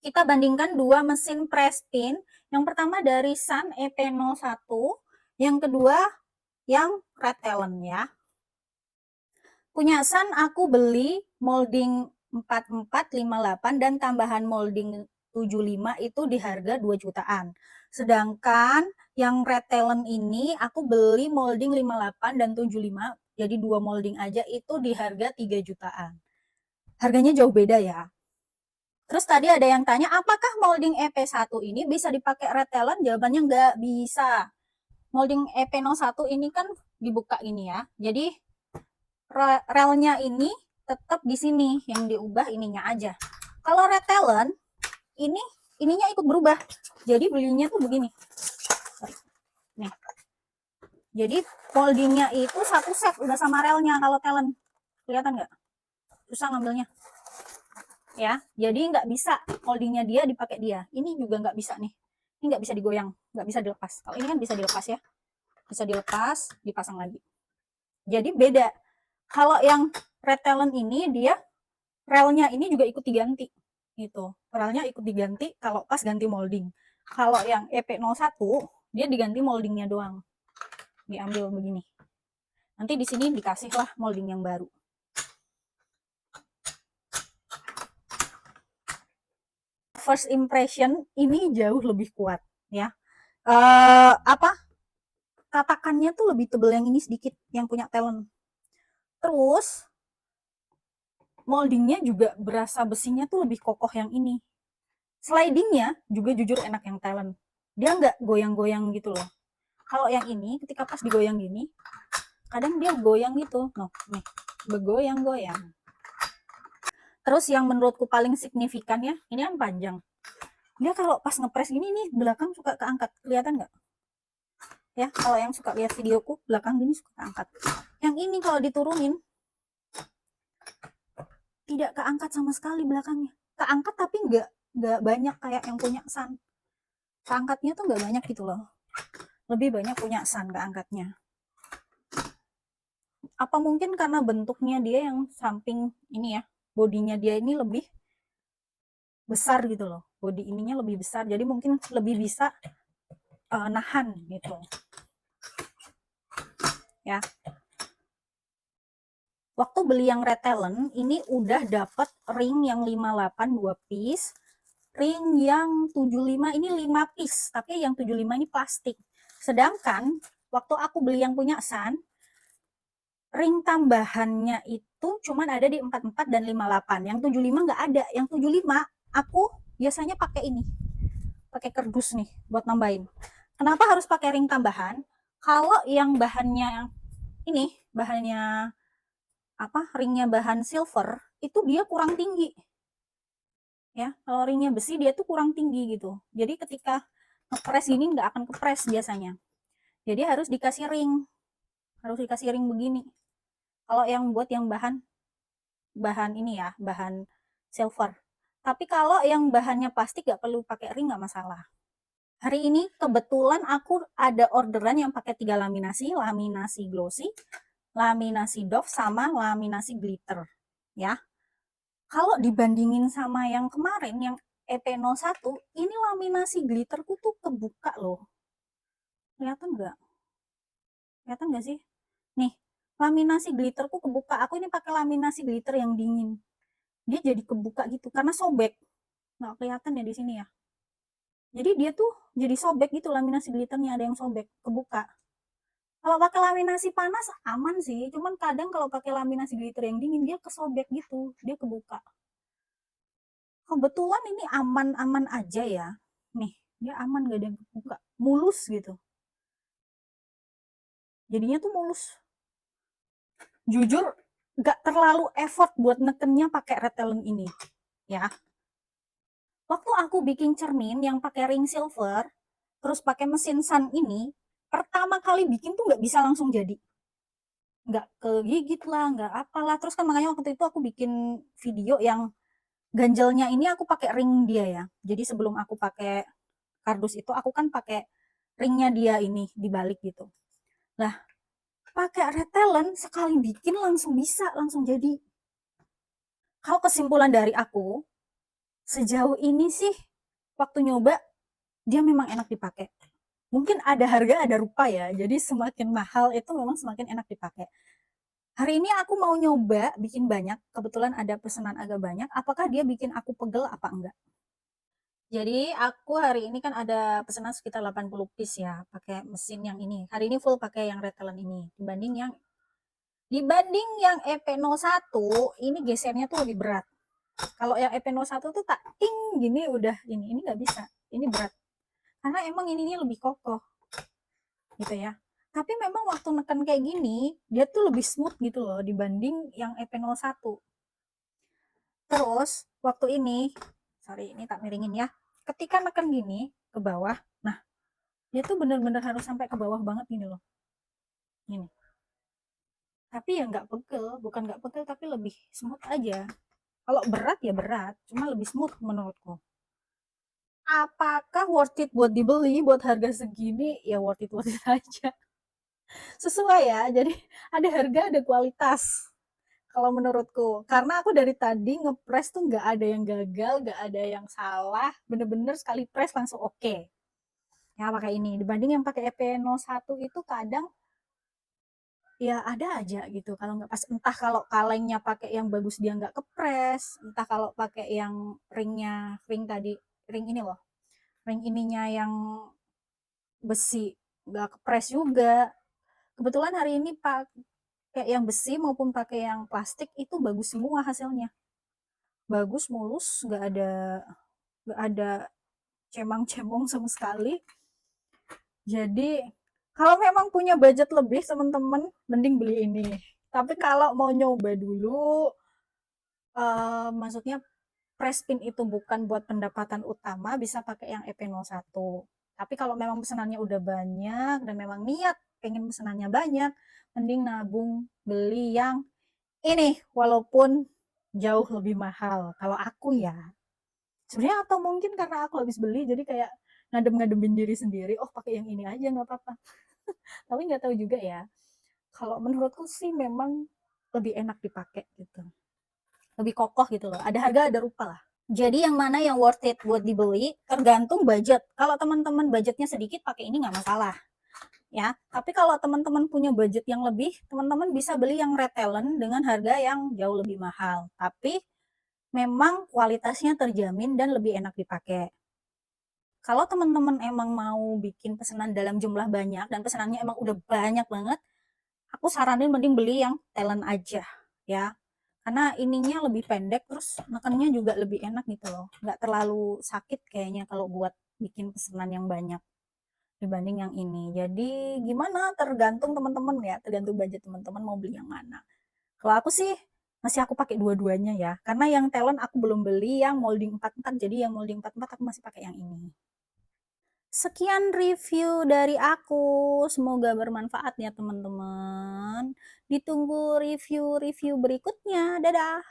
Kita bandingkan dua mesin press pin. Yang pertama dari Sun EP01, yang kedua yang Red Talon ya. Punya Sun aku beli molding 4458 dan tambahan molding 75 itu di harga 2 jutaan. Sedangkan yang Red Talon ini aku beli molding 58 dan 75, jadi dua molding aja itu di harga 3 jutaan. Harganya jauh beda ya. Terus tadi ada yang tanya, apakah molding EP1 ini bisa dipakai Red Talon? Jawabannya nggak bisa. Molding EP01 ini kan dibuka ini ya. Jadi relnya ini tetap di sini, yang diubah ininya aja. Kalau Red Talon ini ininya ikut berubah, jadi belinya tuh begini nih. Jadi moldingnya itu satu set udah sama relnya. Kalau Talon kelihatan nggak, susah ngambilnya ya, jadi nggak bisa moldingnya dia dipakai dia. Ini juga nggak bisa nih, ini nggak bisa digoyang, nggak bisa dilepas. Kalau ini kan bisa dilepas ya, bisa dilepas dipasang lagi, jadi beda. Kalau yang Red Talon ini dia relnya ini juga ikut diganti gitu, relnya ikut diganti kalau pas ganti molding. Kalau yang EP01 dia diganti moldingnya doang, diambil begini, nanti di sini dikasih lah molding yang baru. First impression ini jauh lebih kuat ya. Tatakannya tuh lebih tebel yang ini sedikit, yang punya Talon. Terus moldingnya juga berasa besinya tuh lebih kokoh yang ini. Slidingnya juga jujur enak yang Talon. Dia nggak goyang-goyang gitu loh. Kalau yang ini ketika pas digoyang gini, kadang dia goyang gitu. Noh, nih, bergoyang-goyang. Terus yang menurutku paling signifikan ya, ini yang panjang. Dia kalau pas ngepres gini nih, belakang suka keangkat. Kelihatan nggak? Ya, kalau yang suka lihat videoku, belakang gini suka keangkat. Yang ini kalau diturunin, tidak keangkat sama sekali belakangnya. Keangkat tapi nggak banyak kayak yang punya Sun. Keangkatnya tuh nggak banyak gitu loh. Lebih banyak punya Sun keangkatnya. Apa mungkin karena bentuknya dia yang samping ini ya, bodinya dia ini lebih besar gitu loh. Bodi ininya lebih besar, jadi mungkin lebih bisa nahan gitu. Ya. Waktu beli yang Red Talon, ini udah dapat ring yang 58 2 piece. Ring yang 75 ini 5 piece, tapi yang 75 ini plastik. Sedangkan waktu aku beli yang punya Sun, ring tambahannya itu cuma ada di 44 dan 58. Yang 75 nggak ada. Yang 75 aku biasanya pakai ini. Pakai kardus nih buat nambahin. Kenapa harus pakai ring tambahan? Kalau yang bahannya ini, bahannya apa? Ringnya bahan silver, itu dia kurang tinggi. Ya, kalau ringnya besi dia tuh kurang tinggi gitu. Jadi ketika ngepres gini nggak akan kepres biasanya. Jadi harus dikasih ring, harus dikasih ring begini. Kalau yang buat yang bahan ini ya, bahan silver. Tapi kalau yang bahannya plastik nggak perlu pakai ring, nggak masalah. Hari ini kebetulan aku ada orderan yang pakai 3 laminasi, laminasi glossy, laminasi doff, sama laminasi glitter. Ya, kalau dibandingin sama yang kemarin yang EP01, ini laminasi glitterku tuh kebuka loh. Kelihatan nggak? Kelihatan nggak sih? Nih, laminasi glitterku kebuka. Aku ini pakai laminasi glitter yang dingin. Dia jadi kebuka gitu karena sobek. Nggak kelihatan ya di sini ya. Jadi dia tuh jadi sobek gitu, laminasi glitternya ada yang sobek, kebuka. Kalau pakai laminasi panas aman sih, cuman kadang kalau pakai laminasi glitter yang dingin dia kesobek gitu, dia kebuka. Kebetulan ini aman-aman aja ya. Nih, dia aman, gak ada yang kebuka, mulus gitu. Jadinya tuh mulus. Jujur gak terlalu effort buat nekennya pakai Red Talon ini ya. Waktu aku bikin cermin yang pakai ring silver terus pakai mesin Sun ini, pertama kali bikin tuh nggak bisa langsung jadi, nggak kegigit lah, nggak apalah. Terus kan makanya waktu itu aku bikin video yang ganjelnya ini aku pakai ring dia ya. Jadi sebelum aku pakai kardus itu aku kan pakai ringnya dia ini dibalik gitu. Lah, pakai Red Talon sekali bikin langsung bisa, langsung jadi. Kalau kesimpulan dari aku, Sejauh ini sih waktu nyoba dia memang enak dipakai. Mungkin ada harga ada rupa ya, jadi semakin mahal itu memang semakin enak dipakai. Hari ini aku mau nyoba bikin banyak, kebetulan ada pesanan agak banyak, apakah dia bikin aku pegel apa enggak? Jadi aku hari ini kan ada pesanan sekitar 80 piece ya, pakai mesin yang ini. Hari ini full pakai yang Retelen ini, dibanding yang EP01 ini gesernya tuh lebih berat. Kalau yang EP01 tuh tak ting gini udah ini nggak bisa, ini berat. Karena emang ininya lebih kokoh gitu ya. Tapi memang waktu neken kayak gini, dia tuh lebih smooth gitu loh dibanding yang EP01. Terus waktu ini, sorry ini tak miringin ya. Ketika neken gini ke bawah, nah dia tuh bener-bener harus sampai ke bawah banget gini loh. Gini. Tapi ya nggak pegel, bukan nggak pegel tapi lebih smooth aja. Kalau berat ya berat, cuma lebih smooth menurutku. Apakah worth it buat dibeli buat harga segini? Ya worth it aja. Sesuai ya, jadi ada harga ada kualitas. Kalau menurutku, karena aku dari tadi ngepres tuh nggak ada yang gagal, nggak ada yang salah, bener-bener sekali press langsung oke. Ya pakai ini, dibanding yang pakai EP01 itu kadang ya ada aja gitu kalau nggak pas, entah kalau kalengnya pakai yang bagus dia nggak kepres, entah kalau pakai yang ring tadi, ring ini loh, ring ininya yang besi nggak kepres juga. Kebetulan hari ini pakai yang besi maupun pakai yang plastik itu bagus semua hasilnya, bagus mulus, nggak ada cemang-cemong sama sekali. Jadi kalau memang punya budget lebih teman-teman mending beli ini. Tapi kalau mau nyoba dulu, maksudnya press pin itu bukan buat pendapatan utama, bisa pakai yang EP01. Tapi kalau memang pesanannya udah banyak dan memang niat pengen pesanannya banyak, mending nabung beli yang ini walaupun jauh lebih mahal. Kalau aku ya, sebenarnya atau mungkin karena aku habis beli jadi kayak ngadem-ngademin diri sendiri, oh pakai yang ini aja nggak apa-apa. Tapi nggak tahu juga ya. Kalau menurutku sih memang lebih enak dipakai gitu. Lebih kokoh gitu loh. Ada harga ada rupa lah. Jadi yang mana yang worth it buat dibeli tergantung budget. Kalau teman-teman budgetnya sedikit pakai ini nggak masalah ya. Tapi kalau teman-teman punya budget yang lebih, teman-teman bisa beli yang Retelen dengan harga yang jauh lebih mahal. Tapi memang kualitasnya terjamin dan lebih enak dipakai. Kalau teman-teman emang mau bikin pesanan dalam jumlah banyak dan pesanannya emang udah banyak banget, aku saranin mending beli yang talent aja ya, karena ininya lebih pendek terus nekennya juga lebih enak gitu loh, nggak terlalu sakit kayaknya kalau buat bikin pesanan yang banyak dibanding yang ini. Jadi gimana tergantung teman-teman ya, tergantung budget teman-teman mau beli yang mana. Kalau aku sih masih aku pakai dua-duanya ya, karena yang talent aku belum beli yang molding 44, jadi yang molding 44 aku masih pakai yang ini. Sekian review dari aku, semoga bermanfaat ya teman-teman. Ditunggu review-review berikutnya. Dadah.